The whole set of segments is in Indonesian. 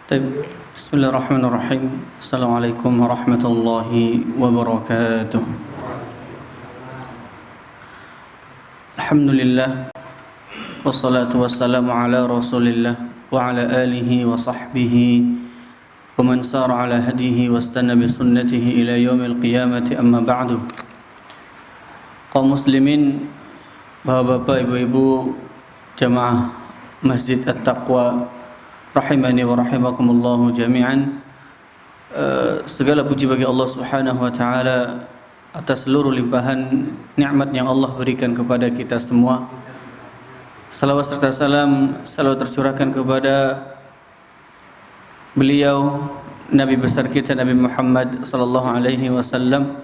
طيب بسم الله الرحمن الرحيم السلام عليكم ورحمة الله وبركاته الحمد لله والصلاة والسلام على رسول الله وعلى آله وصحبه ومن سار على هديه واستنى بسنته إلى يوم القيامة أما بعد. Kaum muslimin, bapak-bapak, ibu-ibu, jamaah Masjid At-Taqwa rahimani wa rahimakumullahu jami'an. Segala puji bagi Allah Subhanahu wa taala atas seluruh limpahan nikmat yang Allah berikan kepada kita semua. Salawat serta salam selalu tercurahkan kepada beliau, Nabi besar kita Nabi Muhammad sallallahu alaihi wasallam,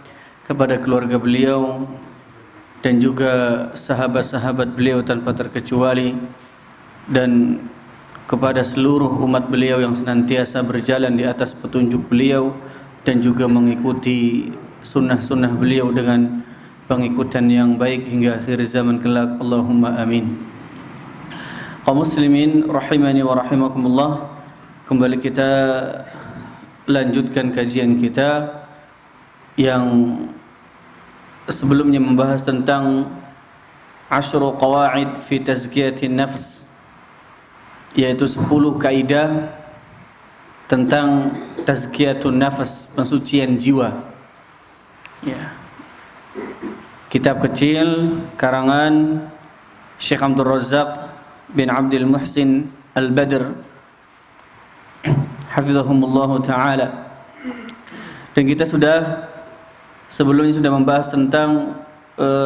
kepada keluarga beliau dan juga sahabat-sahabat beliau tanpa terkecuali, dan kepada seluruh umat beliau yang senantiasa berjalan di atas petunjuk beliau dan juga mengikuti sunnah-sunnah beliau dengan pengikutan yang baik hingga akhir zaman kelak. Allahumma amin. Kaum muslimin rahimani wa rahimakumullah, kembali kita lanjutkan kajian kita yang sebelumnya membahas tentang 10 qawaid fi tazkiyatin nafs, yaitu 10 kaidah tentang tazkiyatun nafas, pensucian jiwa. Ya. Kitab kecil karangan Syekh Abdul Razak bin Abdul Muhsin Al-Badr hafizahumullah taala. Dan kita sebelumnya sudah membahas tentang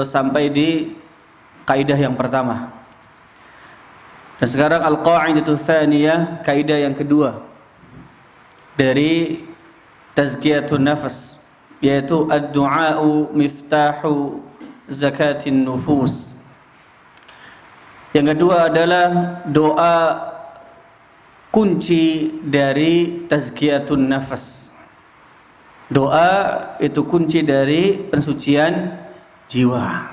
sampai di kaidah yang pertama. Dan sekarang al-qa'idatu tsaniyah, kaidah yang kedua dari tazkiyatun nafas, yaitu ad-du'a'u miftahu zakatin nufus. Yang kedua adalah doa kunci dari tazkiyatun nafas. Doa itu kunci dari pensucian jiwa.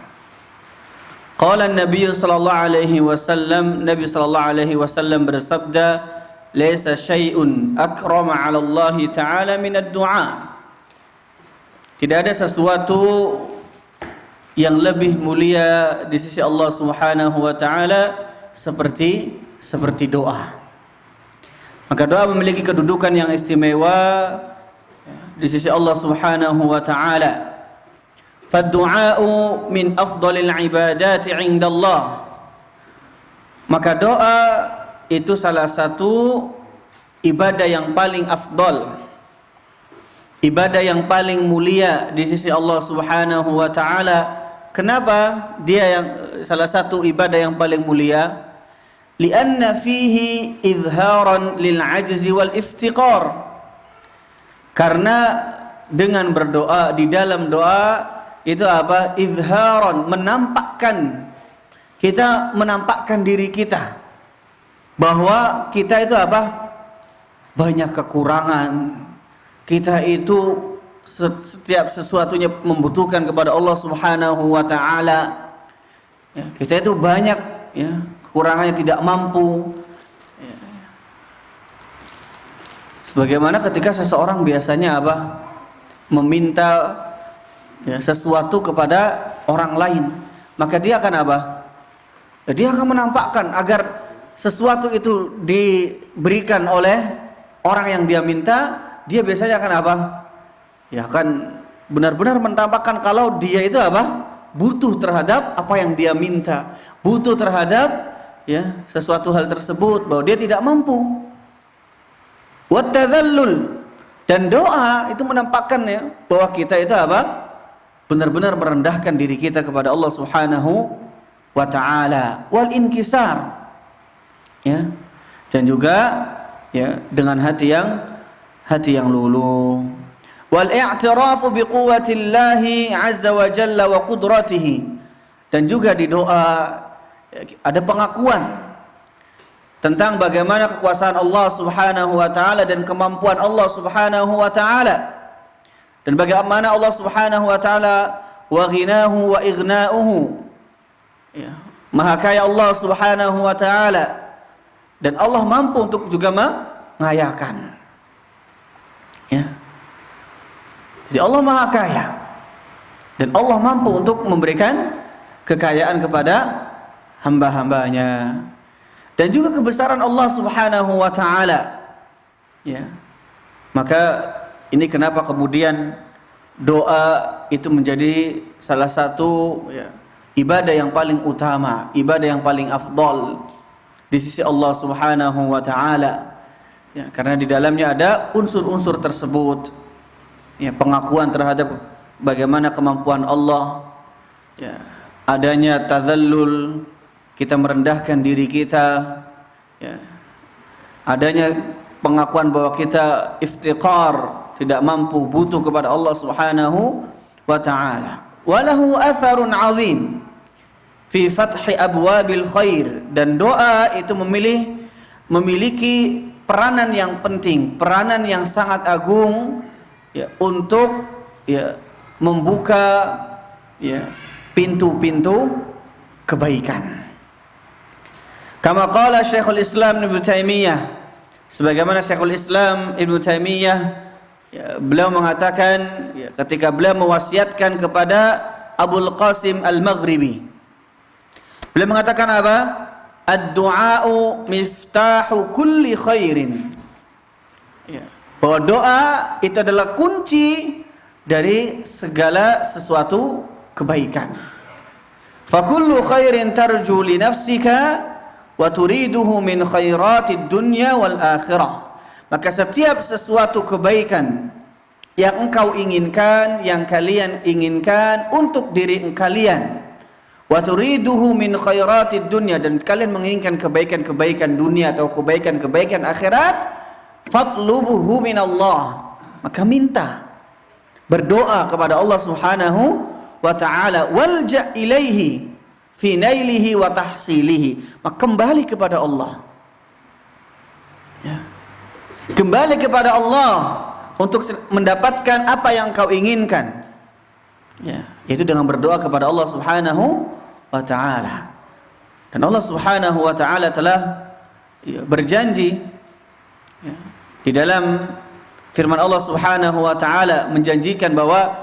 Qala an-nabiy sallallahu alaihi wasallam, Nabi sallallahu alaihi wasallam bersabda, "Laisa syai'un akrama 'ala Allah ta'ala min ad-du'a." Tidak ada sesuatu yang lebih mulia di sisi Allah Subhanahu wa taala seperti doa. Maka doa memiliki kedudukan yang istimewa di sisi Allah Subhanahu wa taala. Fad-du'a'u min afdalil ibadati 'inda Allah. Maka doa itu salah satu ibadah yang paling afdal, ibadah yang paling mulia di sisi Allah Subhanahu wa taala. Kenapa dia yang salah satu ibadah yang paling mulia? Lianna fihi izharan lil 'ajzi wal iftiqar. Karena dengan berdoa, di dalam doa itu apa? Izharan, menampakkan, kita menampakkan diri kita bahwa kita itu apa? Banyak kekurangan. Kita itu setiap sesuatunya membutuhkan kepada Allah Subhanahu wa taala. Ya, kita itu banyak ya kekurangannya, tidak mampu. Ya. Sebagaimana ketika seseorang biasanya apa? Meminta ya, sesuatu kepada orang lain, maka dia akan apa? Ya, dia akan menampakkan agar sesuatu itu diberikan oleh orang yang dia minta. Dia biasanya akan apa? Ya, akan benar-benar menampakkan kalau dia itu apa? Butuh terhadap apa yang dia minta, butuh terhadap ya sesuatu hal tersebut, bahwa dia tidak mampu. Wattadzallul, dan doa itu menampakkan ya bahwa kita itu apa? Benar-benar merendahkan diri kita kepada Allah Subhanahu wa taala. Wal inkisar, ya, dan juga ya dengan hati yang luluh. Wal i'tirafu bi quwwatillahi azza wa jalla wa qudratihi, dan juga di doa ada pengakuan tentang bagaimana kekuasaan Allah Subhanahu wa taala dan kemampuan Allah Subhanahu wa taala, dan bagaimana Allah Subhanahu wa taala wa ghinahu wa ighna'uhu, ya, maha kaya Allah Subhanahu wa taala, dan Allah mampu untuk juga ngayakan. Ya. Jadi Allah Maha Kaya dan Allah mampu untuk memberikan kekayaan kepada hamba-hambanya. Dan juga kebesaran Allah Subhanahu wa taala. Ya. Maka ini kenapa kemudian doa itu menjadi salah satu ibadah yang paling utama, ibadah yang paling afdal di sisi Allah Subhanahu wa taala. Ya, karena di dalamnya ada unsur-unsur tersebut. Ya, pengakuan terhadap bagaimana kemampuan Allah. Ya, adanya tadzallul, kita merendahkan diri kita. Ya. Adanya pengakuan bahwa kita iftiqar, tidak mampu, butuh kepada Allah Subhanahu wa taala. Walahu atharun azim fi fathi abwabil khair, dan doa itu memiliki peranan yang penting, peranan yang sangat agung ya, untuk ya, membuka ya, pintu-pintu kebaikan. Kama qala Syekhul Islam Ibnu Taimiyah, sebagaimana Syekhul Islam Ibnu Taimiyah ya, beliau mengatakan ya, ketika beliau mewasiatkan kepada Abul Qasim Al-Maghribi, beliau mengatakan apa? Ad-du'a'u miftahu kulli khairin. Ya, bahwa doa itu adalah kunci dari segala sesuatu kebaikan. Fa kullu khairin tarju li nafsika wa turiduhu min khairatid dunya wal akhirah. Maka setiap sesuatu kebaikan yang engkau inginkan, yang kalian inginkan untuk diri kalian, wa turiduhu min khairatid dunya, dan kalian menginginkan kebaikan-kebaikan dunia atau kebaikan-kebaikan akhirat, fatlubuhu min Allah, maka minta, berdoa kepada Allah Subhanahu wa taala, walja ilaihi fi nailihi wa tahsilihi, maka kembali kepada Allah. Ya. Kembali kepada Allah untuk mendapatkan apa yang kau inginkan. Ya, yaitu dengan berdoa kepada Allah Subhanahu wa taala. Dan Allah Subhanahu wa taala telah ya, berjanji ya, di dalam firman Allah Subhanahu wa taala menjanjikan bahwa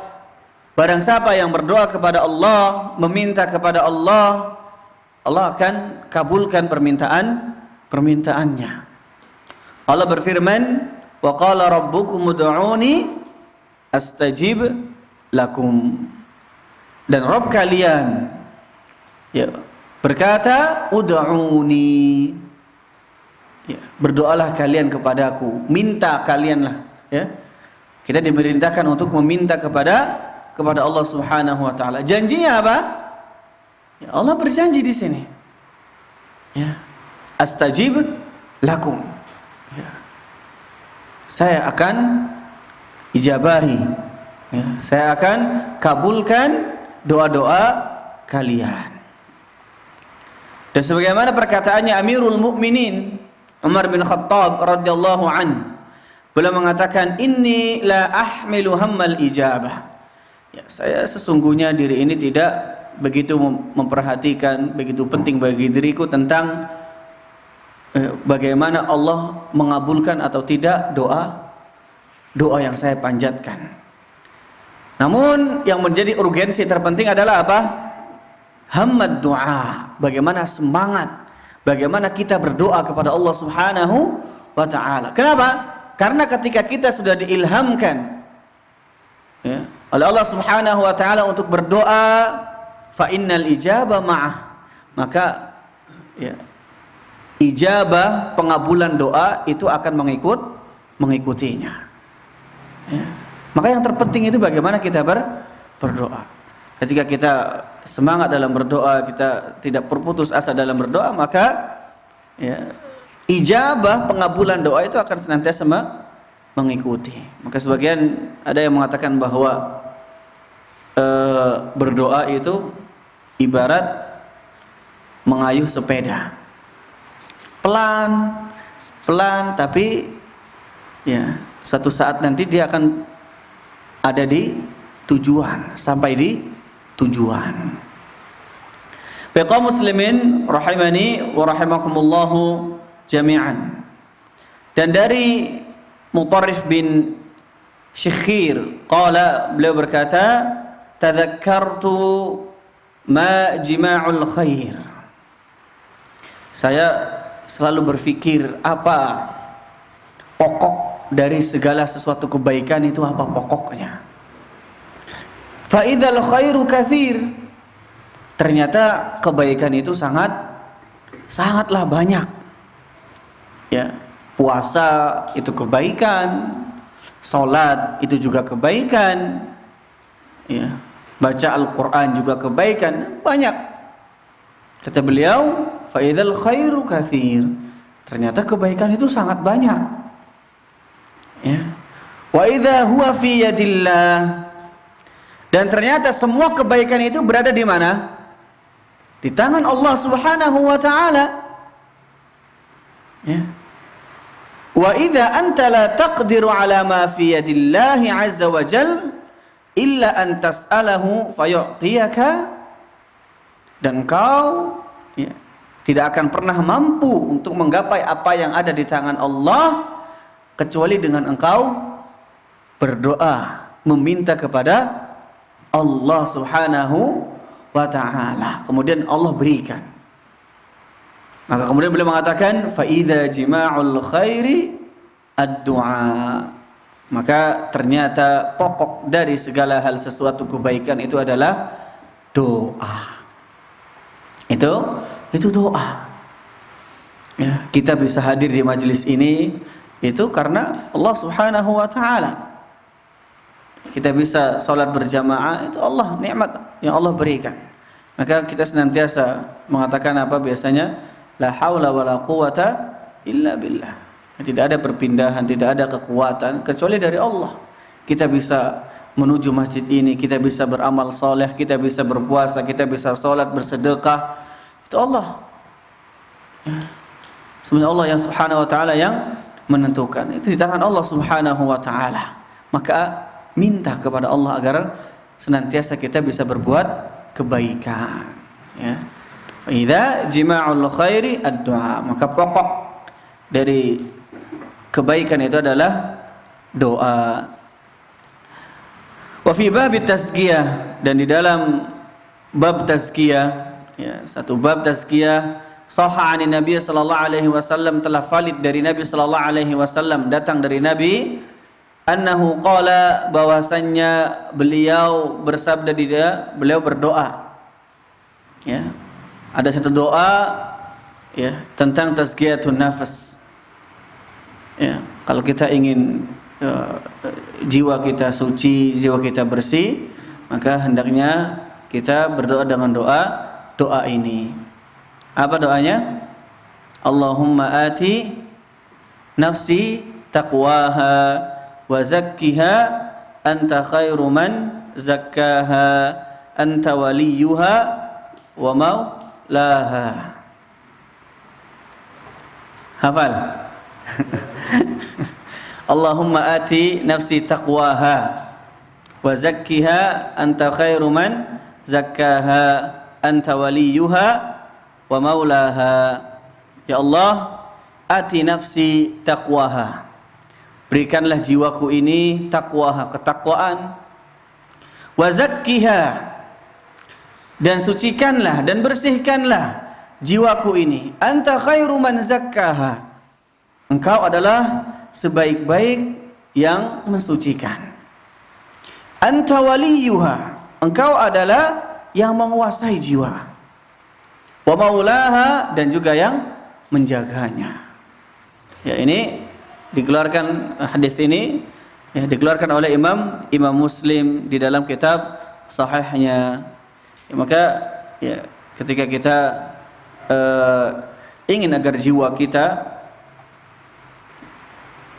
barang siapa yang berdoa kepada Allah, meminta kepada Allah, Allah akan kabulkan permintaannya. Allah berfirman, wa qala rabbukum ud'uni astajib lakum, dan Rabb kalian ya, berkata ud'uni, ya, berdoalah kalian kepadaku, minta kalianlah ya. Kita diperintahkan untuk meminta kepada Allah Subhanahu wa taala. Janjinya apa? Ya, Allah berjanji di sini. Ya. Astajib lakum. Ya. Saya akan ijabahi. Ya. Saya akan kabulkan doa-doa kalian. Dan sebagaimana perkataannya Amirul Mukminin Umar bin Khattab radhiyallahu an, beliau mengatakan, inni la ahmilu hammal ijabah. Ya, saya sesungguhnya diri ini tidak begitu memperhatikan, begitu penting bagi diriku tentang bagaimana Allah mengabulkan atau tidak doa yang saya panjatkan. Namun yang menjadi urgensi terpenting adalah apa? Hammad doa, bagaimana semangat, bagaimana kita berdoa kepada Allah Subhanahu wa taala. Kenapa? Karena ketika kita sudah diilhamkan ya, oleh Allah Subhanahu wa taala untuk berdoa, fa innal ijabah ma'ah, maka ya, ijabah, pengabulan doa itu akan mengikutinya. Ya. Maka yang terpenting itu bagaimana kita berdoa. Ketika kita semangat dalam berdoa, kita tidak berputus asa dalam berdoa, maka ya, ijabah, pengabulan doa itu akan senantiasa mengikuti. Maka sebagian ada yang mengatakan bahwa berdoa itu ibarat mengayuh sepeda, pelan tapi ya satu saat nanti dia akan ada di tujuan, sampai di tujuan. Baik muslimin rahimani wa rahimakumullahu jami'an. Dan dari Mutarrif bin Syikhir qala, beliau berkata, tadhakkartu ma jima'ul khair. Saya selalu berpikir apa pokok dari segala sesuatu kebaikan itu, apa pokoknya. Fa idzal khairu katsir. Ternyata kebaikan itu sangatlah banyak. Ya, puasa itu kebaikan, salat itu juga kebaikan. Ya, baca Al-Qur'an juga kebaikan, banyak. Kata beliau, fa idzal khairu katsir. Ternyata kebaikan itu sangat banyak. Ya. Wa idza huwa fi yadillah. Dan ternyata semua kebaikan itu berada di mana? Di tangan Allah Subhanahu wa taala. Ya. Wa idza anta la taqdiru ala ma fi yadillahi azza wa jal illa an tas'alahu fayu'tiyaka. Dan kau tidak akan pernah mampu untuk menggapai apa yang ada di tangan Allah kecuali dengan engkau berdoa, meminta kepada Allah Subhanahu wa ta'ala, kemudian Allah berikan. Maka kemudian beliau mengatakan, fa idza jima'ul khairi ad-du'a. Maka ternyata pokok dari segala hal sesuatu kebaikan itu adalah doa. Itu doa. Ya, kita bisa hadir di majelis ini itu karena Allah Subhanahu wa taala. Kita bisa sholat berjamaah, itu Allah, nikmat yang Allah berikan. Maka kita senantiasa mengatakan apa biasanya? La haula wala quwata illa billah. Tidak ada perpindahan, tidak ada kekuatan kecuali dari Allah. Kita bisa menuju masjid ini, kita bisa beramal soleh, kita bisa berpuasa, kita bisa sholat, bersedekah. Itu Allah. Sebenarnya Allah yang Subhanahu wa taala yang menentukan. Itu di tangan Allah Subhanahu wa taala. Maka minta kepada Allah agar senantiasa kita bisa berbuat kebaikan. Ya. Idza jima'ul khairi ad-du'a. Maka pokok dari kebaikan itu adalah doa. Wa fi bab tazkiyah, dan di dalam bab tazkiyah, ya, satu bab tazkiyah, sahha 'an Nabi sallallahu alaihi wasallam, telah valid dari Nabi sallallahu alaihi wasallam, datang dari Nabi, annahu qala, bahwasannya beliau bersabda, beliau berdoa. Ya. Ada satu doa ya tentang tazkiyatun nafas. Ya, kalau kita ingin jiwa kita suci, jiwa kita bersih, maka hendaknya kita berdoa dengan doa ini. Apa doanya? Allahumma ati nafsi taqwaha wa zakkiha anta khairu man zakkaha anta waliyuha wa maulaha. Hafal. Allahumma ati nafsi taqwaha wa zakkiha anta khairu man zakkaha anta waliyuha wa maulaha. Ya Allah, ati nafsi taqwaha, berikanlah jiwaku ini taqwaha, ketakwaan. Wa zakkiha, dan sucikanlah dan bersihkanlah jiwaku ini. Anta khairu man zakkaha, engkau adalah sebaik-baik yang mensucikan. Anta waliyuha, engkau adalah yang menguasai jiwa. Wa maulaha, dan juga yang menjaganya. Ya, ini dikeluarkan, hadis ini ya, dikeluarkan oleh Imam Muslim di dalam kitab sahihnya. Ya, maka ya, ketika kita ingin agar jiwa kita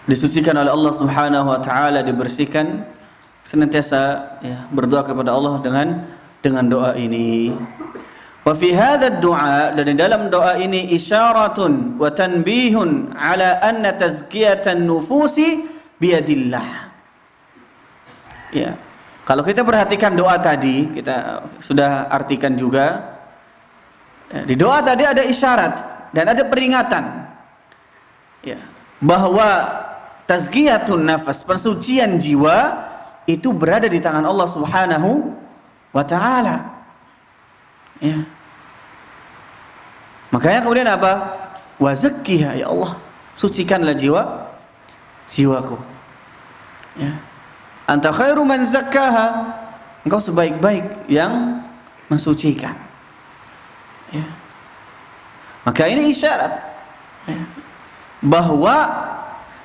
disucikan oleh Allah Subhanahu wa taala, dibersihkan, senantiasa ya, berdoa kepada Allah dengan doa ini. Wa fi hadzal du'a, dan di dalam doa ini isyaratun wa tanbihun ala anna tazkiyatan nufusi biyadillah. Ya. Kalau kita perhatikan doa tadi, kita sudah artikan juga. Ya, di doa tadi ada isyarat dan ada peringatan. Ya. bahwa tazkiyatun nafas, pensucian jiwa itu berada di tangan Allah Subhanahu wa taala. Ya. Makanya kemudian apa? Wa zakkiha, ya Allah, sucikanlah jiwaku. Ya. Anta khairu man zakkaha, engkau sebaik-baik yang mensucikan. Ya. Maka ini isyarat ya, bahwa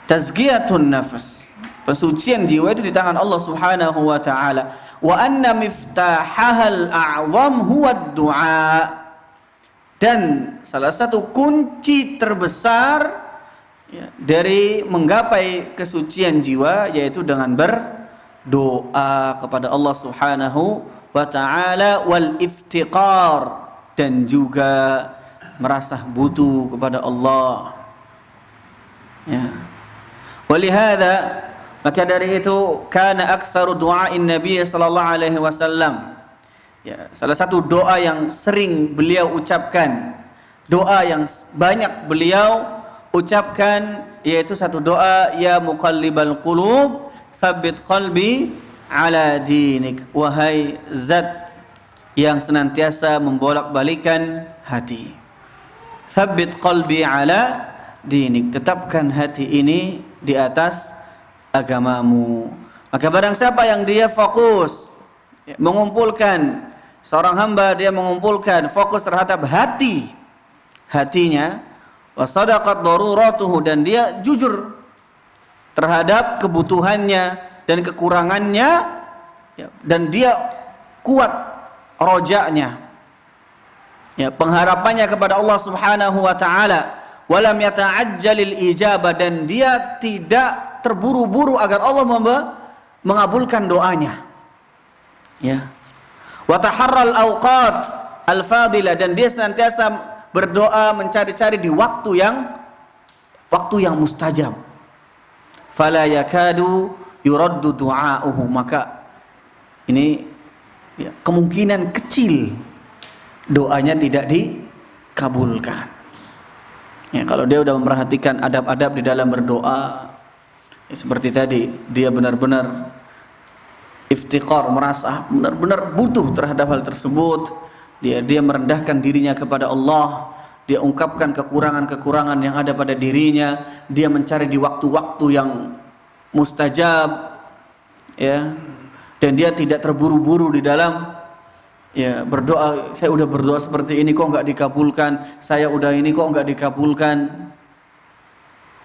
tazkiyatun nafas, pensucian jiwa itu di tangan Allah Subhanahu wa taala. Wa anna miftahahal a'zam huwa ad-du'a, dan salah satu kunci terbesar ya, dari menggapai kesucian jiwa yaitu dengan berdoa kepada Allah Subhanahu wa taala, wal iftiqar, dan juga merasa butuh kepada Allah. Ya. Walihada, maka dari itu kana aktsaru du'ain Nabi sallallahu alaihi wasallam. Ya, salah satu doa yang sering beliau ucapkan, doa yang banyak beliau ucapkan, yaitu satu doa, ya muqallibal qulub tsabbit qalbi ala dinik, wahai zat yang senantiasa membolak-balikan hati, tsabbit qalbi ala dinik, tetapkan hati ini di atas agamamu. Maka barang siapa yang dia fokus mengumpulkan, seorang hamba dia mengumpulkan fokus terhadap hatinya, wa sadaqat daruratuhu, dan dia jujur terhadap kebutuhannya dan kekurangannya, dan dia kuat rojaknya, ya, pengharapannya kepada Allah Subhanahu wa taala, walam yata'ajjalil ijabah, dan dia tidak terburu-buru agar Allah mengabulkan doanya, ya, wa taharral awqat al-fadilah, dan dia senantiasa berdoa mencari-cari di waktu yang mustajab, fala yakadu yuraddu du'a'uhu, maka ini ya, kemungkinan kecil doanya tidak dikabulkan. Ya, kalau dia sudah memperhatikan adab-adab di dalam berdoa, ya, seperti tadi, dia benar-benar iftiqar, merasa benar-benar butuh terhadap hal tersebut, dia merendahkan dirinya kepada Allah, dia ungkapkan kekurangan-kekurangan yang ada pada dirinya, dia mencari di waktu-waktu yang mustajab, ya, dan dia tidak terburu-buru di dalam ya berdoa. Saya udah berdoa seperti ini kok nggak dikabulkan, saya udah ini kok nggak dikabulkan.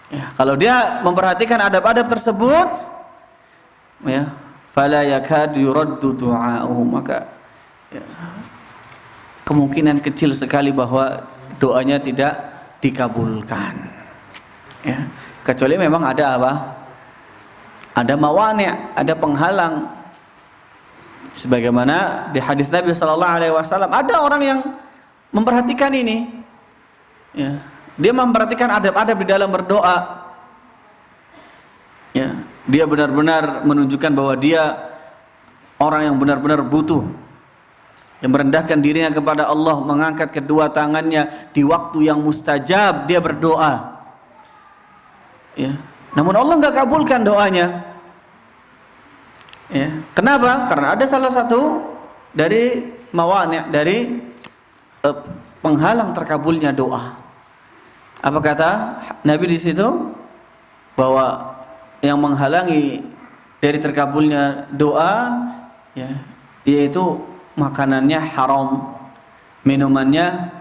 Ya, kalau dia memperhatikan adab-adab tersebut, ya, fala yakadu yuraddu du'a'uhu, maka ya, kemungkinan kecil sekali bahwa doanya tidak dikabulkan. Ya, kecuali memang ada apa? Ada mawani', ada penghalang. Sebagaimana di hadis Nabi sallallahu alaihi wasallam, ada orang yang memperhatikan ini. Ya, dia memperhatikan adab-adab di dalam berdoa. Ya, dia benar-benar menunjukkan bahwa dia orang yang benar-benar butuh, yang merendahkan dirinya kepada Allah, mengangkat kedua tangannya di waktu yang mustajab, dia berdoa. Ya, namun Allah nggak kabulkan doanya. Ya, kenapa? Karena ada salah satu dari mawani', dari penghalang terkabulnya doa. Apa kata Nabi di situ? Bahwa yang menghalangi dari terkabulnya doa, ya, yaitu makanannya haram, minumannya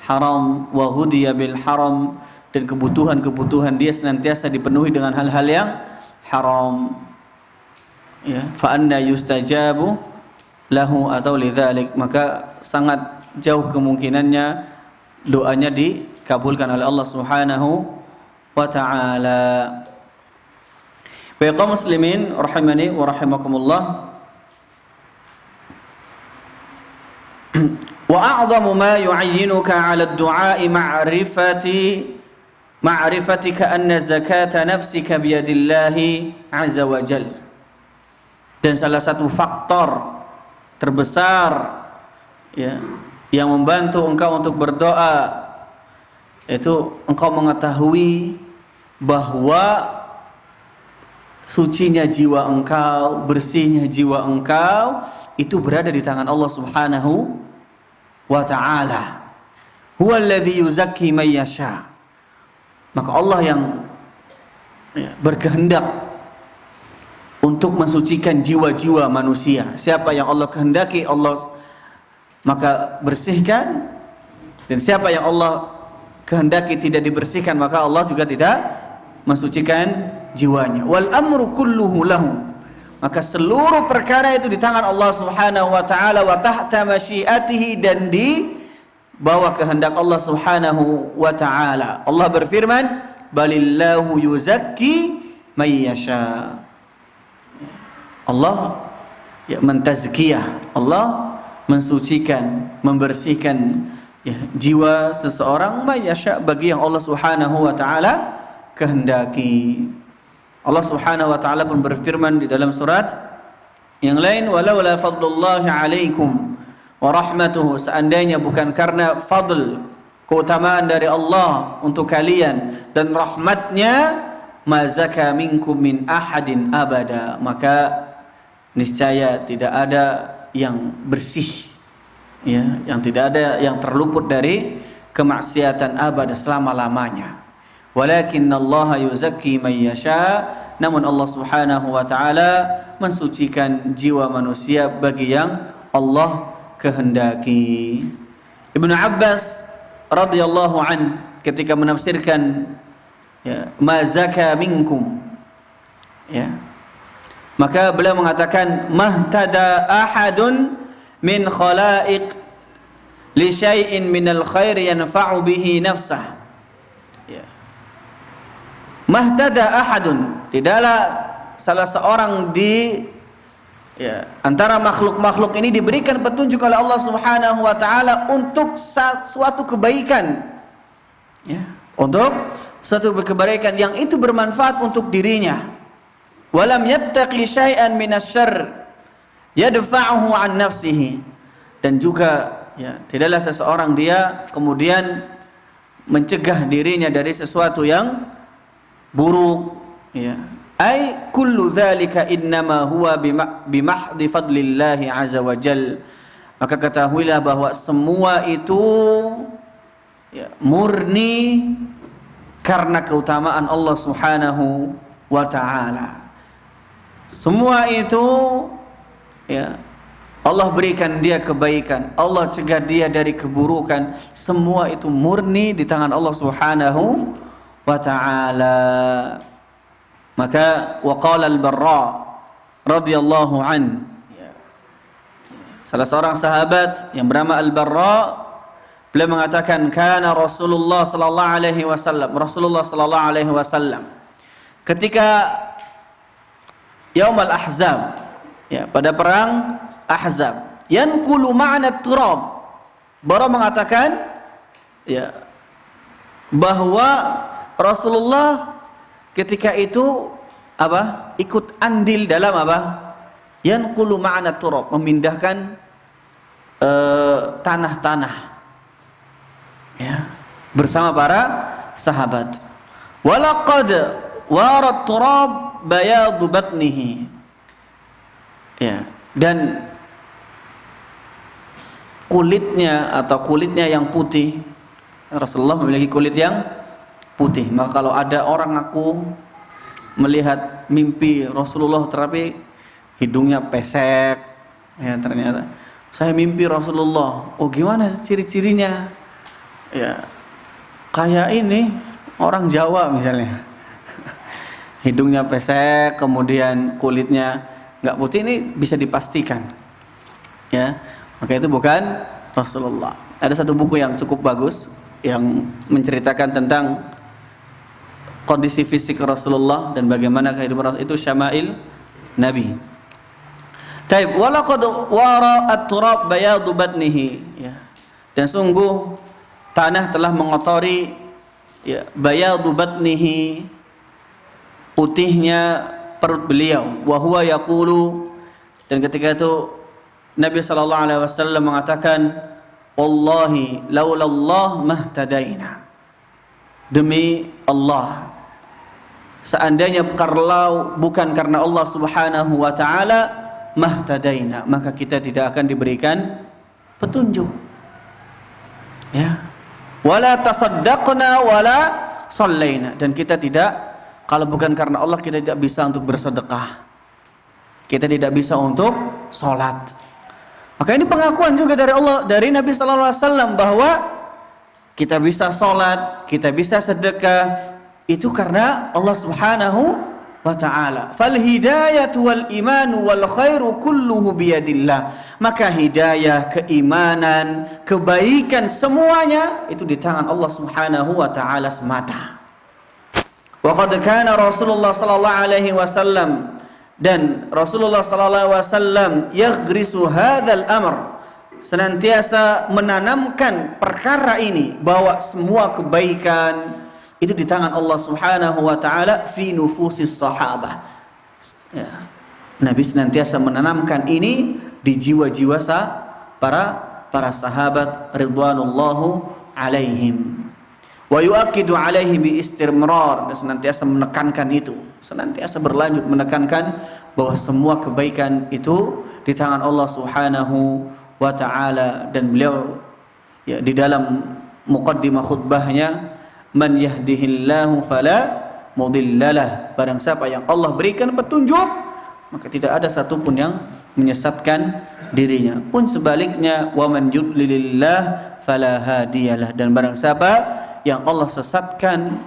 haram, wa hudiya bil haram, dan kebutuhan-kebutuhan dia senantiasa dipenuhi dengan hal-hal yang haram. Ya, fa anna yustajabu lahu atau lidzalik, maka sangat jauh kemungkinannya doanya dikabulkan oleh Allah Subhanahu wa taala. Baik kaum muslimin rahimani wa rahimakumullah, wa a'zamu ma yu'ayyinuka 'ala ad-du'a'i ma'rifatika anna zakata nafsika biyadillahi 'azza wa jalla. Dan salah satu faktor terbesar, ya, yang membantu engkau untuk berdoa, itu engkau mengetahui bahwa sucinya jiwa engkau, bersihnya jiwa engkau itu berada di tangan Allah Subhanahu wa ta'ala. Huwallazi yuzakki man yasha. Maka Allah yang berkehendak untuk mensucikan jiwa-jiwa manusia. Siapa yang Allah kehendaki, Allah maka bersihkan, dan siapa yang Allah kehendaki tidak dibersihkan, maka Allah juga tidak mensucikan jiwanya. Wal amru kulluhu lahu. Maka seluruh perkara itu di tangan Allah Subhanahu wa taala, wa tahta masyiatihi, dan di bawah kehendak Allah Subhanahu wa taala. Allah berfirman, balillahu yuzakki may yasha. Allah mentazkiyah, Allah mensucikan, membersihkan jiwa seseorang, may yasha, bagi yang Allah Subhanahu wa taala kehendaki. Allah Subhanahu wa taala pun berfirman di dalam surat yang lain, walaula fadlullahi alaikum wa rahmatuhu, seandainya bukan karena fadl, keutamaan dari Allah untuk kalian dan rahmatnya, ma zaka minkum min ahadin abada, maka niscaya tidak ada yang bersih, yang tidak ada yang terluput dari kemaksiatan abada selama-lamanya. Walakinnallaha yuzakki man yasha, namun Allah Subhanahu wa taala mensucikan jiwa manusia bagi yang Allah kehendaki. Ibnu Abbas radhiyallahu an ketika menafsirkan ma zaka minkum, maka beliau mengatakan, mahtada ahadun min khalaiq li syai'in minal khair yanfa'u bihi nafsah. Mahtada ahadun, tidaklah salah seorang di antara makhluk-makhluk ini diberikan petunjuk oleh Allah Subhanahu wa taala untuk suatu kebaikan, untuk suatu kebaikan yang itu bermanfaat untuk dirinya. Walam yattaqi syai'an minasyarr yadfa'uhu an nafsihi, dan juga tidaklah seseorang dia kemudian mencegah dirinya dari sesuatu yang buruk, ai kullu dzalika innama huwa bimahdhi fadlillahi azza wa jal. Maka ketahuilah bahwa semua itu murni karena keutamaan Allah Subhanahu wa taala. Semua itu Allah berikan dia kebaikan, Allah cegah dia dari keburukan. Semua itu murni di tangan Allah Subhanahu wa ta'ala. Maka waqala al-Barra radhiyallahu an, salah seorang sahabat yang bernama Al-Barra, beliau mengatakan, kana Rasulullah sallallahu alaihi wasallam, Rasulullah sallallahu alaihi wasallam ketika Yaum al-Ahzab, pada perang Ahzab, yanqulu ma'na turab, Barra mengatakan bahwa Rasulullah ketika itu ikut andil dalam yanqulu ma'na turab, memindahkan tanah-tanah bersama para sahabat. Walaqad warat turab bayadu batnihi, dan kulitnya yang putih, Rasulullah memiliki kulit yang putih. Maka kalau ada orang aku melihat mimpi Rasulullah tetapi hidungnya pesek, ternyata saya mimpi Rasulullah, oh gimana ciri-cirinya? Kayak ini orang Jawa misalnya, hidungnya pesek, kemudian kulitnya nggak putih, ini bisa dipastikan, maka itu bukan Rasulullah. Ada satu buku yang cukup bagus yang menceritakan tentang kondisi fisik Rasulullah dan bagaimana kehidupan Rasul, itu Syama'il Nabi. Taib, walaqad wara at-turab bayadu batnihi, dan sungguh tanah telah mengotori bayadu batnihi, putihnya perut beliau. Wa huwa yaqulu, dan ketika itu Nabi sallallahu alaihi wasallam mengatakan, wallahi laulallah mahtadaina, demi Allah, Seandainya kalau bukan karena Allah Subhanahu wa taala, mahtadaina, maka kita tidak akan diberikan petunjuk. Ya. Wala tasaddaqna wala shallaina, dan kita tidak, kalau bukan karena Allah, kita tidak bisa untuk bersedekah. Kita tidak bisa untuk salat. Maka ini pengakuan juga dari Allah, dari Nabi sallallahu alaihi wasallam, bahwa kita bisa salat, kita bisa sedekah itu karena Allah Subhanahu wa ta'ala. Fal hidayatu wal imanu wal khairu kulluhu biyadillah. Maka hidayah, keimanan, kebaikan semuanya itu di tangan Allah Subhanahu wa ta'ala semata. Wa qad kana Rasulullah sallallahu alaihi wasallam, dan Rasulullah sallallahu alaihi wasallam yaghrisu hadzal amr, senantiasa menanamkan perkara ini, bahwa semua kebaikan itu di tangan Allah Subhanahu wa taala fi nufusis sahabah. Ya. Nabi senantiasa menanamkan ini di jiwa-jiwa para sahabat ridwanullahu alaihim. Wa yu'akkidu alaihi bi istimrar, dan senantiasa menekankan itu, senantiasa berlanjut menekankan bahwa semua kebaikan itu di tangan Allah Subhanahu wa taala. Dan beliau ya, di dalam muqaddimah khutbahnya, man yahdihillahu fala mudhillalah, barang siapa yang Allah berikan petunjuk, maka tidak ada satupun yang menyesatkan dirinya. Pun sebaliknya, wa man yudlilillah fala hadiyalah, dan barang siapa yang Allah sesatkan,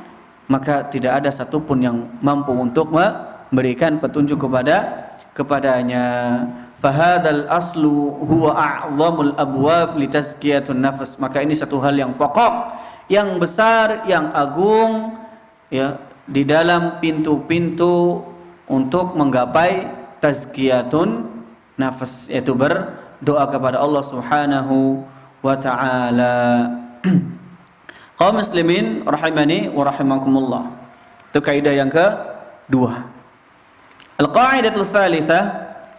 maka tidak ada satupun yang mampu untuk memberikan petunjuk kepadanya. Fahadal aslu huwa a'zamul abwab li tazkiyatun nafs, maka ini satu hal yang pokok, yang besar, yang agung, ya, di dalam pintu-pintu untuk menggapai tazkiyatun nafs, yaitu berdoa kepada Allah Subhanahu wa ta'ala. Kaum muslimin rahimani wa rahimakumullah, itu kaidah yang kedua. Al-qa'idatu tsalitsah,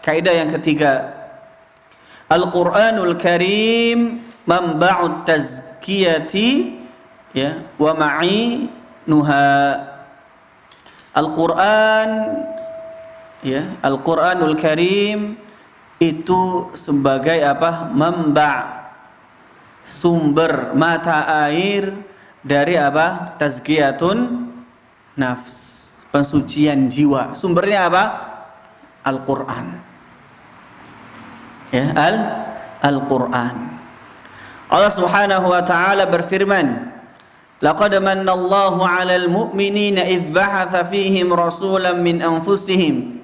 kaidah yang ketiga, Al-Qur'anul Karim manba'ut tazkiyati, ya, wa ma'inuha. Al-Quran, ya, Al-Quranul Karim itu sebagai apa? Manba', sumber mata air dari apa? Tazkiyatun nafs, pensucian jiwa. Sumbernya apa? Al-Quran. Ya, Al-Quran. Allah Subhanahu wa ta'ala berfirman, laqad manna Allahu 'alal mu'minina idz ba'atsa fihim rasulan min anfusihim.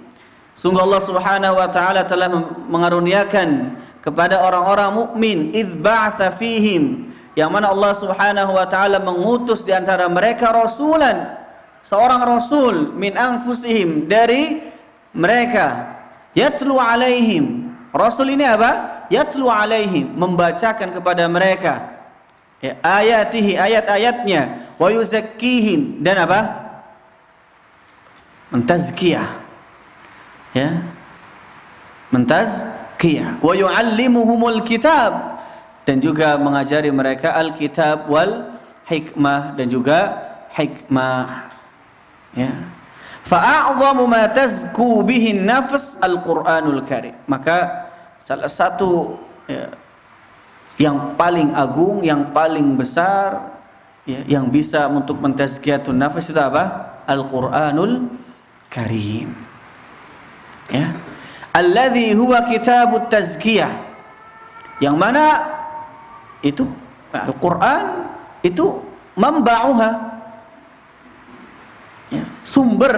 Sungguh Allah Subhanahu wa ta'ala telah mengaruniakan kepada orang-orang mukmin, idz ba'atsa fihim, yang mana Allah Subhanahu wa ta'ala mengutus di antara mereka rasulan, seorang rasul, min anfusihim, dari mereka, yatlu 'alaihim. Rasul ini apa? Yatlu 'alaihim, membacakan kepada mereka, ya, ayatihi, ayat-ayatnya, wa yuzakkihim, dan apa? Mentazkiyah, ya, mentazkiyah. Wa yu'allimuhumul kitab, dan juga mengajari mereka al-kitab wal hikmah, dan juga hikmah, ya. Fa'a'zamu ma tazku bihin nafs al-Qur'anul Karim, maka salah satu, ya, yang paling agung, yang paling besar, ya, yang bisa untuk mentazkiyatun nafs itu apa? Al-Qur'anul Karim, ya, alladzi huwa kitabut tazkiyah, yang mana itu Al-Qur'an itu manba'uha, ya, sumber,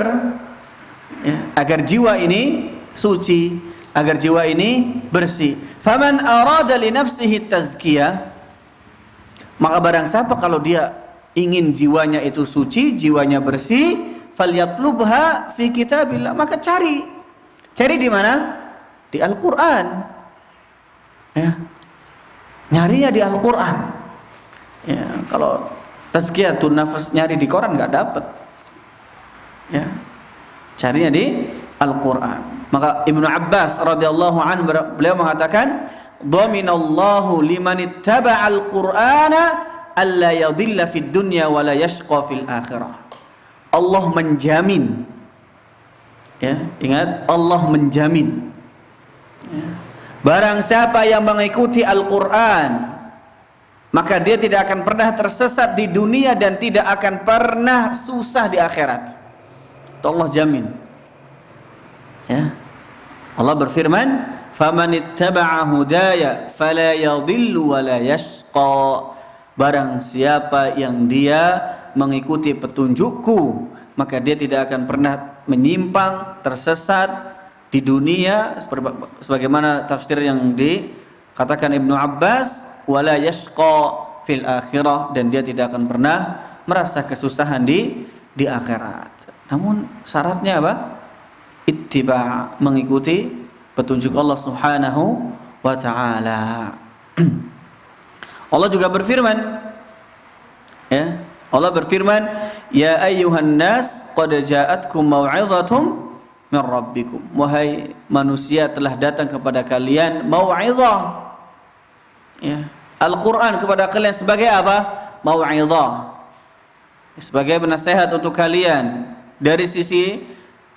ya, agar jiwa ini suci, agar jiwa ini bersih. Faman arada li nafsihi tazkiyah, maka barang siapa kalau dia ingin jiwanya itu suci, jiwanya bersih, falyatlubha fi kitabillah, maka cari di mana? Di Al-Qur'an, ya, nyarinya di Al-Qur'an, ya. Kalau tazkiyatun nafs nyari di koran nggak dapat, ya, carinya di Al-Qur'an. Maka Ibnu Abbas radhiyallahu anhu, beliau mengatakan, dhaminallahu liman ittaba'al qur'ana alla yadhilla fid dunya wa la yashqa fil akhirah. Allah menjamin. Ya, ingat, Allah menjamin. Ya. Barang siapa yang mengikuti Al-Quran, maka dia tidak akan pernah tersesat di dunia dan tidak akan pernah susah di akhirat. Itu Allah jamin. Ya. Allah berfirman, "Faman ittaba'a hudaya fala yadhillu wa la yashqa." Barang siapa yang dia mengikuti petunjukku, maka dia tidak akan pernah menyimpang, tersesat di dunia, sebagaimana tafsir yang dikatakan Ibnu Abbas, wala yashqa fil akhirah, dan dia tidak akan pernah merasa kesusahan di akhirat. Namun syaratnya apa? Ittiba', mengikuti petunjuk Allah Subhanahu wa taala. Allah juga berfirman, ya, Allah berfirman, "Ya ayyuhan nas, qad ja'atkum mau'izatum min rabbikum." Wahai manusia, telah datang kepada kalian mau'izah. Ya, Al-Qur'an kepada kalian sebagai apa? Mau'izah. Sebagai nasihat untuk kalian dari sisi,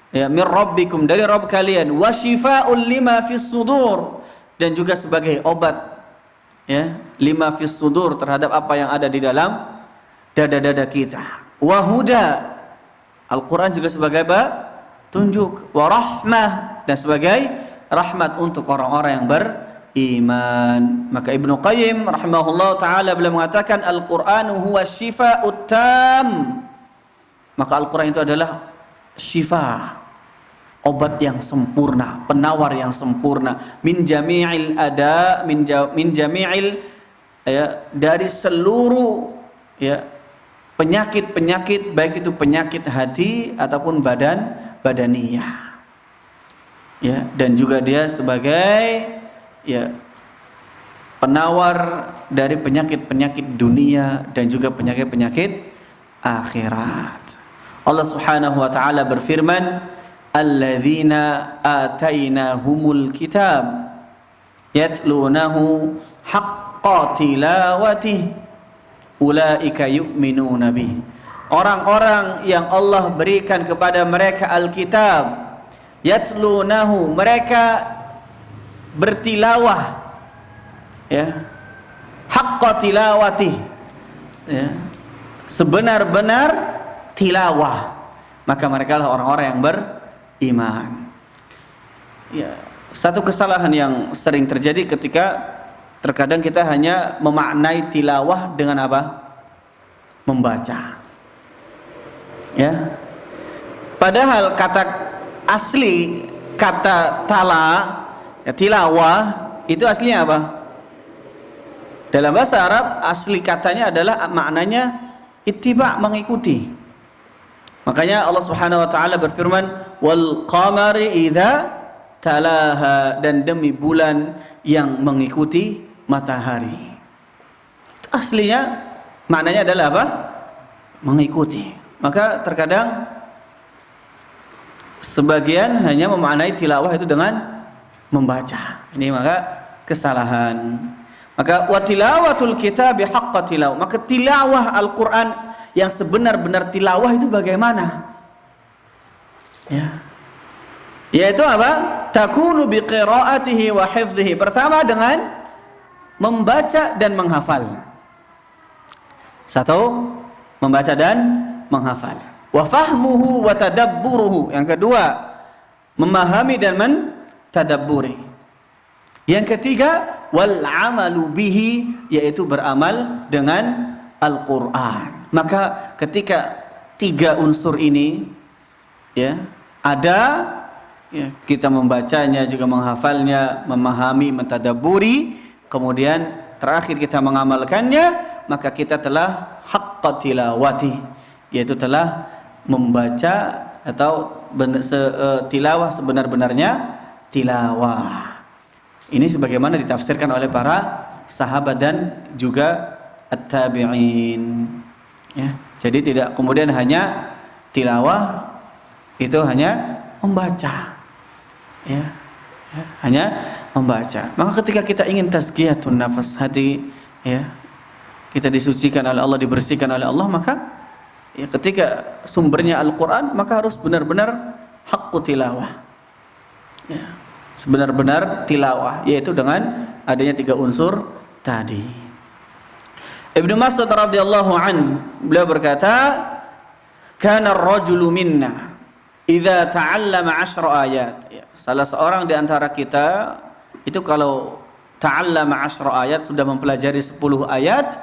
ya, min rabbikum, dari Rabb kalian, wa shifaa'un lima fis sudur, dan juga sebagai obat, ya, lima fis sudur, terhadap apa yang ada di dalam dada-dada kita. Wa huda, Al-Quran juga sebagai apa? Tunjuk. Wa rahmah, dan sebagai rahmat untuk orang-orang yang beriman. Maka Ibnu Qayyim rahimahullah ta'ala beliau mengatakan, Al-Quranu huwa shifa'ut tam. Maka Al-Quran itu adalah syifa, obat yang sempurna, penawar yang sempurna, min jami'il ada, min jami'il, ya, dari seluruh, ya, penyakit-penyakit, baik itu penyakit hati ataupun badaniyah. Ya, dan juga dia sebagai, ya, penawar dari penyakit-penyakit dunia dan juga penyakit-penyakit akhirat. Allah Subhanahu wa taala berfirman, alladzina atainahumul kitab yatlunahu haqqa tilawatih ulaika yu'minuna bih. Orang-orang yang Allah berikan kepada mereka Alkitab, yatlunahu, mereka bertilawah, ya, haqqa tilawatih, ya, sebenar-benar tilawah, maka mereka lah orang-orang yang beriman. Ya, satu kesalahan yang sering terjadi ketika terkadang kita hanya memaknai tilawah dengan apa? Membaca. Ya. Padahal kata asli kata tala, ya, tilawah itu aslinya apa? Dalam bahasa Arab asli katanya adalah maknanya ittiba', mengikuti. Makanya Allah Subhanahu wa taala berfirman, wal qamari idza talaha, dan demi bulan yang mengikuti matahari. Itu aslinya maknanya adalah apa? Mengikuti. Maka terkadang sebagian hanya memaknai tilawah itu dengan membaca. Ini maka kesalahan. Maka wa tilawatul kitabi haqqa tilawah. Maka tilawah Al-Qur'an yang sebenar-benar tilawah itu bagaimana? Ya. Yaitu apa? Takunu biqiraatihi wa hifdhihi. Pertama dengan membaca dan menghafal. Satu, membaca dan menghafal. Wa fahmuhu wa tadabburuhu. Yang kedua, memahami dan mentadabburi. Yang ketiga, wal amalu bihi, yaitu beramal dengan Al-Qur'an. Maka ketika tiga unsur ini, ya, ada, ya, kita membacanya, juga menghafalnya, memahami, mentadabburi, kemudian terakhir kita mengamalkannya, maka kita telah haqqa tilawati, yaitu telah membaca atau tilawah sebenar-benarnya tilawah. Ini sebagaimana ditafsirkan oleh para sahabat dan juga at-tabi'in. Ya, jadi tidak kemudian hanya tilawah itu hanya membaca, ya, ya, hanya membaca. Maka ketika kita ingin tazkiyatun nafas, hati, ya, kita disucikan oleh Allah, dibersihkan oleh Allah, maka ya, ketika sumbernya Al-Quran, maka harus benar-benar haqqu tilawah, ya, sebenar-benar tilawah, yaitu dengan adanya 3 unsur tadi. Ibnu Mas'ud radhiyallahu an, beliau berkata, kana ar-rajulu minna idza ta'allama 10 ayat, ya, salah seorang di antara kita itu kalau ta'allama 10 ayat, sudah mempelajari 10 ayat,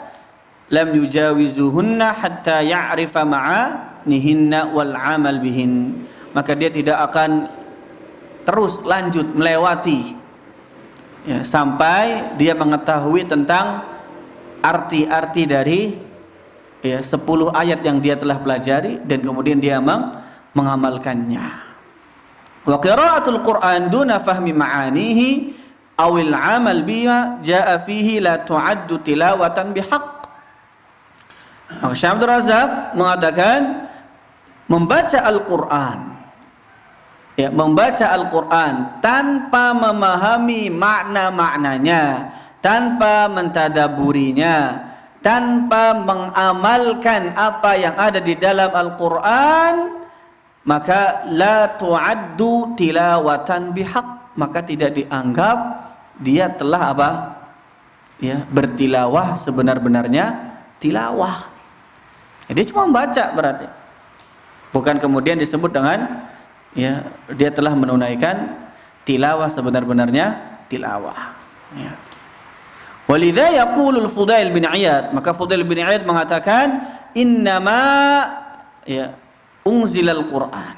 lam yujawizuhunna hatta ya'rifa ma'anihinna wal 'amal bihin, maka dia tidak akan terus lanjut melewati, ya, sampai dia mengetahui tentang arti-arti dari, ya, 10 ayat yang dia telah pelajari dan kemudian dia mengamalkannya. Wa qira'atul Qur'an duna fahmi ma'anihi awil 'amal bima jaa fihi la tu'addu tilawatan bihaq. Maka Syekh Abdul Razak mengatakan membaca Al-Qur'an, ya, membaca Al-Qur'an tanpa memahami makna-maknanya, tanpa mentadaburinya, tanpa mengamalkan apa yang ada di dalam Al-Qur'an, maka la tu'addu tilawatan bihaq, maka tidak dianggap dia telah apa? Ya, bertilawah sebenar-benarnya tilawah. Dia cuma membaca berarti. Bukan kemudian disebut dengan, ya, dia telah menunaikan tilawah sebenar-benarnya tilawah. Ya. Walidha yaqulul Fudail bin Iyad, maka Fudail bin Iyad mengatakan innama, ya, unzilal Qur'an,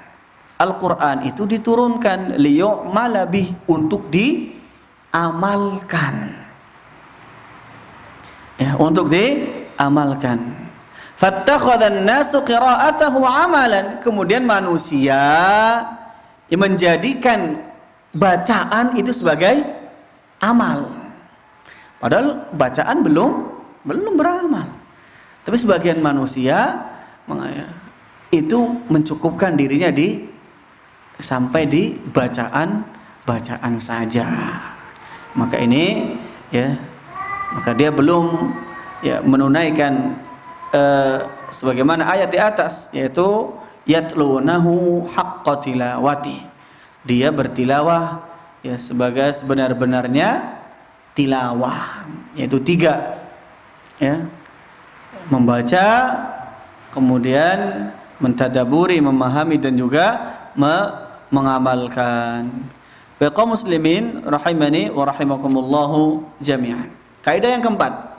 Al-Qur'an itu diturunkan liyu'mala bih, untuk diamalkan, ya, untuk diamalkan. Fattakhadhan nasu qira'atahu amalan, kemudian manusia menjadikan bacaan itu sebagai amal. Padahal bacaan belum beramal. Tapi sebagian manusia itu mencukupkan dirinya sampai di bacaan saja. Maka ini, ya, maka dia belum, ya, menunaikan sebagaimana ayat di atas, yaitu yatlunahu haqqa tilawati, dia bertilawah, ya, sebagai sebenar-benarnya tilawah, yaitu 3, ya, membaca, kemudian mentadaburi, memahami, dan juga mengamalkan. Baik kaum muslimin rahimani wa rahimakumullahu jami'an. Kaidah yang keempat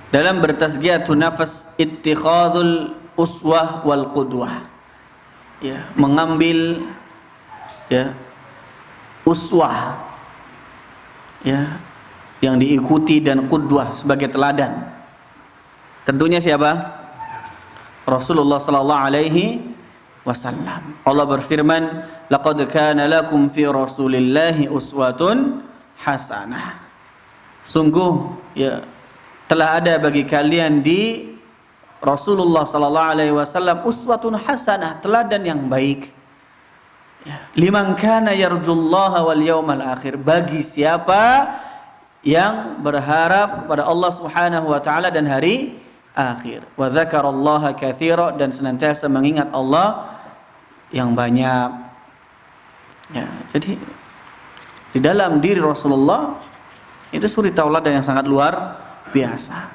dalam bertazkiyatun nafas, ittikhadul uswah wal qudwah, ya, mengambil, ya, uswah, ya, yang diikuti, dan qudwah sebagai teladan. Tentunya siapa? Rasulullah sallallahu alaihi wasallam. Allah berfirman, laqad kana lakum fi rasulillahi uswatun hasanah. Sungguh, ya, telah ada bagi kalian di Rasulullah sallallahu alaihi wasallam uswatun hasanah, teladan yang baik. Ya, liman kana yarjullaha wal yawmal akhir, bagi siapa yang berharap kepada Allah Subhanahu wa taala dan hari akhir. Wa dzakarallaha katsira, dan senantiasa mengingat Allah yang banyak. Ya, jadi di dalam diri Rasulullah itu suri tauladan yang sangat luar biasa.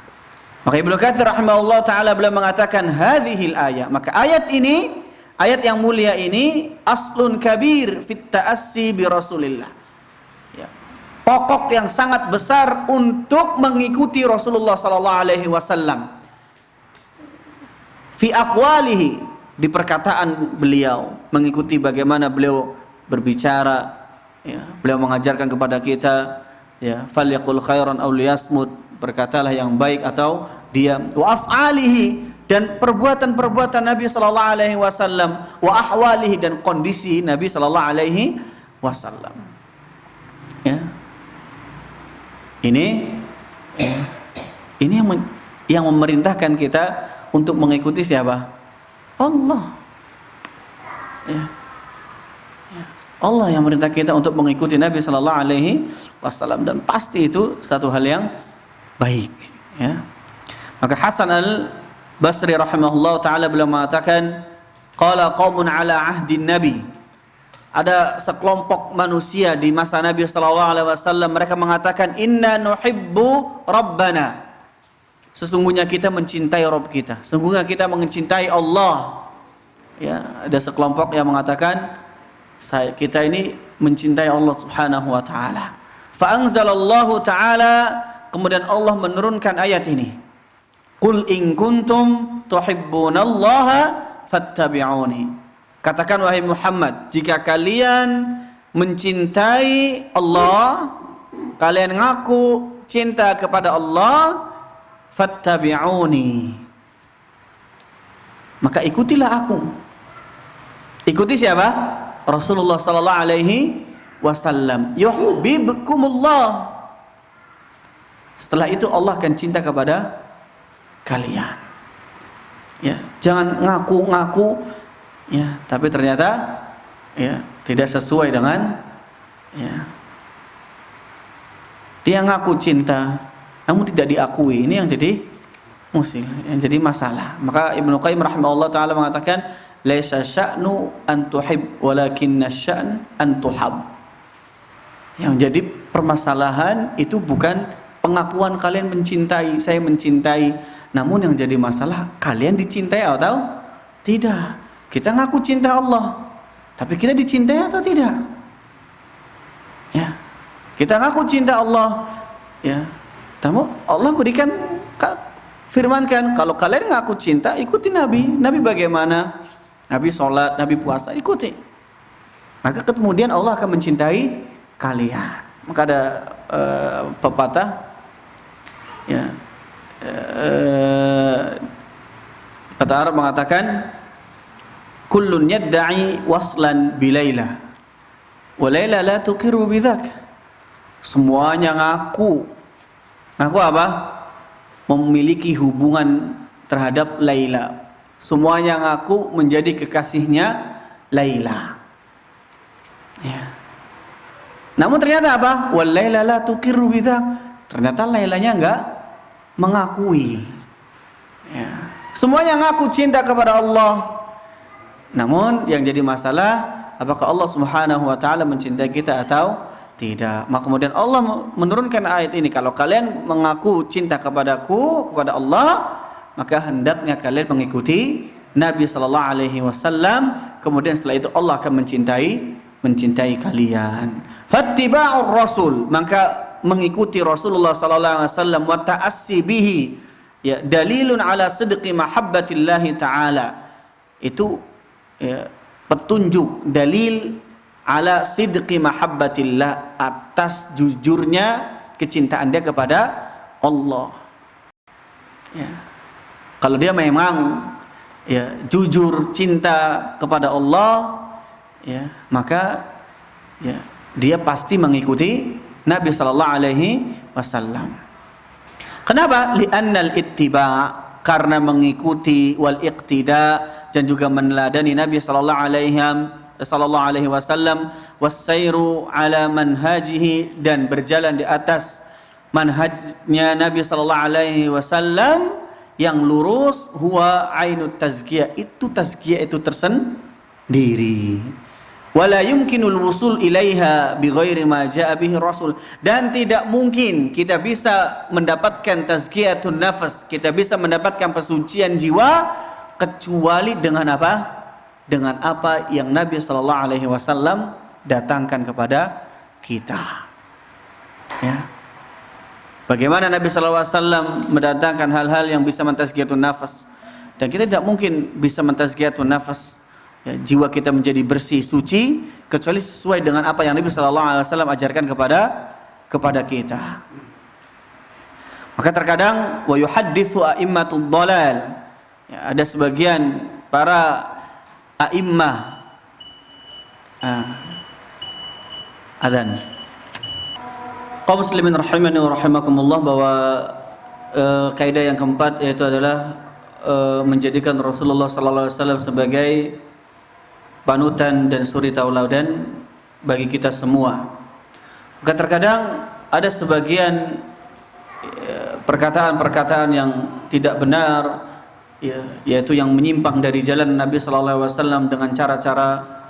Maka Ibnu Katsir rahimahullah taala beliau mengatakan hadhil ayat, maka ayat ini, ayat yang mulia ini, aslun kabir fit ta'assi bi Rasulillah, ya, pokok yang sangat besar untuk mengikuti Rasulullah sallallahu alaihi wasallam fi aqwalihi, di perkataan beliau, mengikuti bagaimana beliau berbicara, ya, beliau mengajarkan kepada kita, ya, falyaqul khairan aw liyasmut, berkatalah yang baik atau diam. Wa af'alihi, dan perbuatan-perbuatan Nabi sallallahu alaihi wasallam, wa ahwalihi, dan kondisi Nabi sallallahu alaihi wasallam. Ya. Ini yang memerintahkan kita untuk mengikuti siapa? Allah. Ya. Allah yang memerintah kita untuk mengikuti Nabi sallallahu alaihi wasallam, dan pasti itu satu hal yang baik, ya. Maka Hasan Basri rahimahullah ta'ala beliau mengatakan, qala qaumun ala ahdin nabi. Ada sekelompok manusia di masa Nabi SAW, mereka mengatakan, inna nuhibbu rabbana. Sesungguhnya kita mencintai Rabb kita. Sesungguhnya kita mencintai Allah. Ya, ada sekelompok yang mengatakan, kita ini mencintai Allah Subhanahu wa taala. Fa anzalallahu taala, kemudian Allah menurunkan ayat ini. Qul in kuntum tuhibbunallaha fattabi'uni. Katakan wahai Muhammad, jika kalian mencintai Allah, kalian ngaku cinta kepada Allah, fattabi'uni, maka ikutilah aku. Ikuti siapa? Rasulullah sallallahu alaihi wasallam. Yuhibbukumullah. Setelah itu Allah akan cinta kepada kalian. Ya, jangan ngaku-ngaku ya, tapi ternyata ya tidak sesuai dengan ya. Dia ngaku cinta namun tidak diakui. Ini yang jadi musil, yang jadi masalah. Maka Ibnu Qayyim rahimahullah taala mengatakan, laisa sya'nu an tuhib walakinna sya'n an tuhab. Yang jadi permasalahan itu bukan pengakuan kalian mencintai, saya mencintai, namun yang jadi masalah kalian dicintai atau tidak. Kita ngaku cinta Allah, tapi kita dicintai atau tidak? Ya, kita ngaku cinta Allah, ya. Namun Allah berikan, firmankan, kalau kalian ngaku cinta, ikuti Nabi. Nabi bagaimana? Nabi sholat, Nabi puasa, ikuti. Maka kemudian Allah akan mencintai kalian. Maka ada pepatah, ya, kata Arab mengatakan, kullun yadda'i waslan bilaila wa laila la tuqiru bidzak. Semuanya ngaku apa? Memiliki hubungan terhadap Laila. Semuanya ngaku menjadi kekasihnya Laila. Ya. Namun ternyata apa? Wal laila la tuqiru bidzak. Ternyata Lailanya enggak mengakui. Ya. Semuanya ngaku cinta kepada Allah. Namun yang jadi masalah, apakah Allah Subhanahu wa taala mencintai kita atau tidak? Maka kemudian Allah menurunkan ayat ini, kalau kalian mengaku cinta kepadaku, kepada Allah, maka hendaknya kalian mengikuti Nabi sallallahu alaihi wasallam. Kemudian setelah itu Allah akan mencintai kalian. Fattiba'ur rasul, maka mengikuti Rasulullah sallallahu alaihi wasallam, wa ta'assi bihi, ya, dalilun ala sidqi mahabbatillahi taala. Itu ya, petunjuk, dalil ala sidqi mahabbatillah, atas jujurnya kecintaan dia kepada Allah. Ya. Kalau dia memang ya jujur cinta kepada Allah, ya, maka ya dia pasti mengikuti Nabi sallallahu alaihi wasallam. Kenapa? Li'annal ittiba', karena mengikuti, wal iqtida', dan juga meneladani Nabi sallallahu alaihi wasallam, wassairu ala manhajihi, dan berjalan di atas manhajnya Nabi sallallahu alaihi wasallam yang lurus, huwa ainut tazkiyah, itu tazkiyah itu tersendiri. Wala yumkinul wusul ilaiha bighairi ma jaa bihi rasul, dan tidak mungkin kita bisa mendapatkan tazkiyatun nafas, kita bisa mendapatkan pesucian jiwa kecuali dengan apa? Dengan apa yang Nabi sallallahu alaihi wasallam datangkan kepada kita. Ya. Bagaimana Nabi sallallahu alaihi wasallam mendatangkan hal-hal yang bisa mentazkiyatun nafas, dan kita tidak mungkin bisa mentazkiyatun nafas, ya, jiwa kita menjadi bersih, suci, kecuali sesuai dengan apa yang Nabi sallallahu alaihi wasallam ajarkan kepada kita. Maka terkadang wa yuhadditsu a'immatud dhalal, ya, ada sebagian para a'immah adzan. Kaum muslimin rahimani wa rahimakumullah, bahwa kaidah yang keempat yaitu adalah menjadikan Rasulullah sallallahu alaihi wasallam sebagai panutan dan suri tauladan bagi kita semua. Maka terkadang ada sebagian perkataan-perkataan yang tidak benar ya, yaitu yang menyimpang dari jalan Nabi sallallahu alaihi wasallam dengan cara-cara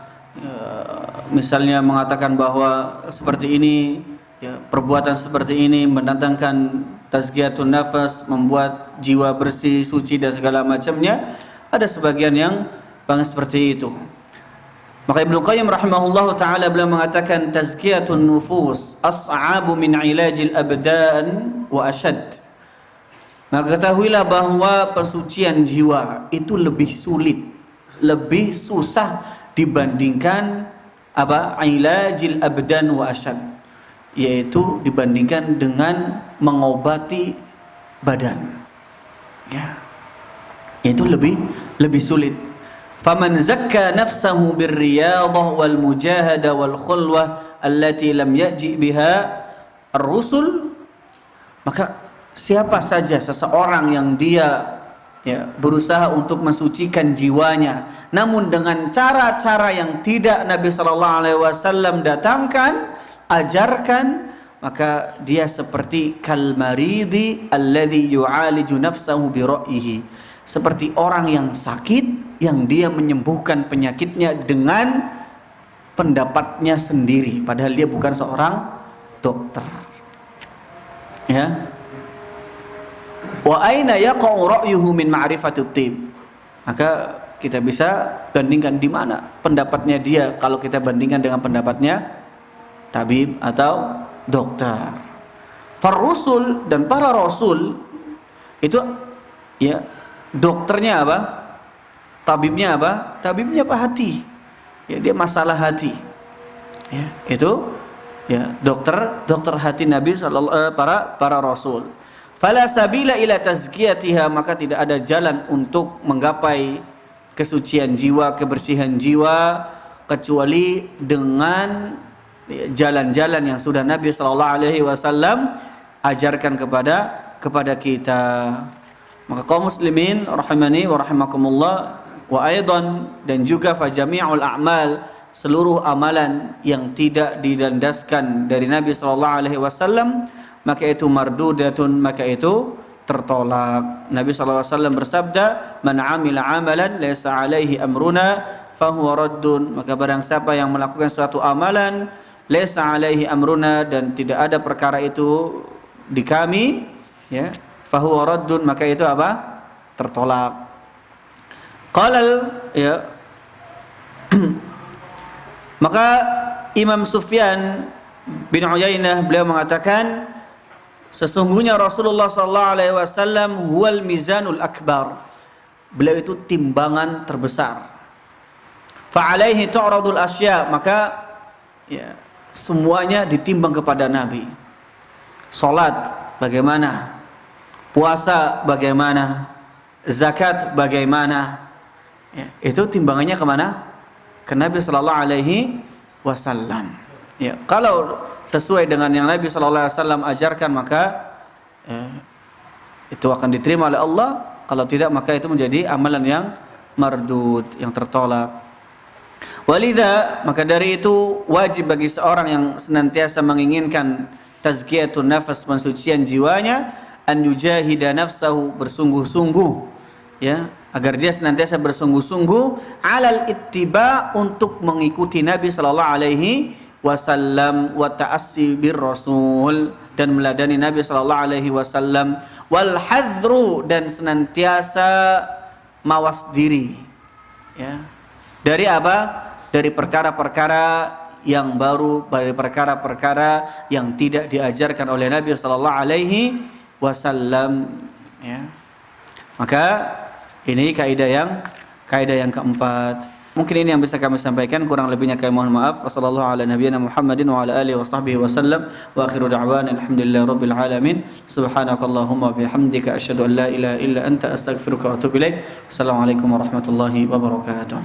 misalnya mengatakan bahwa seperti ini, ya, perbuatan seperti ini mendatangkan tazkiyatun nafas, membuat jiwa bersih, suci dan segala macamnya. Ada sebagian yang banget seperti itu. Maka Ibnu Qayyim rahimahullah taala beliau mengatakan tazkiyatun nufus as'abu min ilajil abdan wa ashad. Maka ketahuilah bahwa pensucian jiwa itu lebih sulit, lebih susah dibandingkan apa? Ilajil abdan wa ashad, yaitu dibandingkan dengan mengobati badan. Ya. Itu lebih sulit. Faman zakka nafsahu birriyadah wal mujahadah wal khulwah allati lam yaji biha ar-rusul, maka siapa saja seseorang yang dia berusaha untuk mensucikan jiwanya namun dengan cara-cara yang tidak Nabi sallallahu alaihi wasallam datangkan, ajarkan, maka dia seperti kal maridi alladhi yu'aliju nafsahu bi ra'yihi, seperti orang yang sakit yang dia menyembuhkan penyakitnya dengan pendapatnya sendiri, padahal dia bukan seorang dokter. Ya. Wa aina yaqa'u ra'yuhu min ma'rifatut tib. Maka kita bisa bandingkan di mana pendapatnya dia kalau kita bandingkan dengan pendapatnya tabib atau dokter. Farrusul, dan para rasul itu ya dokternya apa? Tabibnya apa? Tabibnya apa? Hati. Ya, dia masalah hati. Ya, itu ya dokter hati Nabi sallallahu para rasul. Fala sabila ila tazkiyatiha, maka tidak ada jalan untuk menggapai kesucian jiwa, kebersihan jiwa kecuali dengan jalan-jalan yang sudah Nabi sallallahu alaihi wasallam ajarkan kepada kita. Maka kaum muslimin rahimani wa rahimakumullah, wa aidan, dan juga fajami'ul a'mal, seluruh amalan yang tidak dilandaskan dari Nabi sallallahu alaihi wasallam maka itu mardudatun, maka itu tertolak. Nabi sallallahu alaihi wasallam bersabda, "Man 'amila 'amalan laisa 'alaihi amruna fahuwa raddun." Maka barang siapa yang melakukan suatu amalan laisa 'alaihi amruna, dan tidak ada perkara itu di kami, ya, fahuwa raddun, maka itu apa? Tertolak. Qalal, ya. Maka Imam Sufyan bin Uyainah beliau mengatakan, sesungguhnya Rasulullah sallallahu alaihi wasallam huwal mizanul akbar. Beliau itu timbangan terbesar. Fa alaihi tu'radul asya, maka ya, semuanya ditimbang kepada Nabi. Salat bagaimana? Puasa bagaimana? Zakat bagaimana? Ya, itu timbangannya kemana? Ke Nabi sallallahu alaihi wasallam. Ya, kalau sesuai dengan yang Nabi sallallahu alaihi wasallam ajarkan, maka itu akan diterima oleh Allah. Kalau tidak, maka itu menjadi amalan yang mardud, yang tertolak. Walidha, maka dari itu wajib bagi seorang yang senantiasa menginginkan tazkiyatun nafas, pensucian jiwanya, an yujahida nafsahu, bersungguh-sungguh, ya, agar dia senantiasa bersungguh-sungguh alal ittiba, untuk mengikuti Nabi sallallahu alaihi wasallam, wa ta'assi bir rasul, dan meladani Nabi sallallahu alaihi wasallam, wal hadru, dan senantiasa mawas diri, ya, dari apa? Dari perkara-perkara yang baru, dari perkara-perkara yang tidak diajarkan oleh Nabi sallallahu alaihi wasallam, ya. Maka ini kaidah yang keempat. Mungkin ini yang bisa kami sampaikan, kurang lebihnya kami mohon maaf. Wassallallahu ala nabiyyina Muhammadin wa ala alihi wa sahbihi wasallam, wa akhiru da'wana alhamdulillahi rabbil alamin. Subhanakallahumma bihamdika asyhadu an la ilaha illa anta astaghfiruka wa atubu ilaik. Assalamualaikum warahmatullahi wabarakatuh.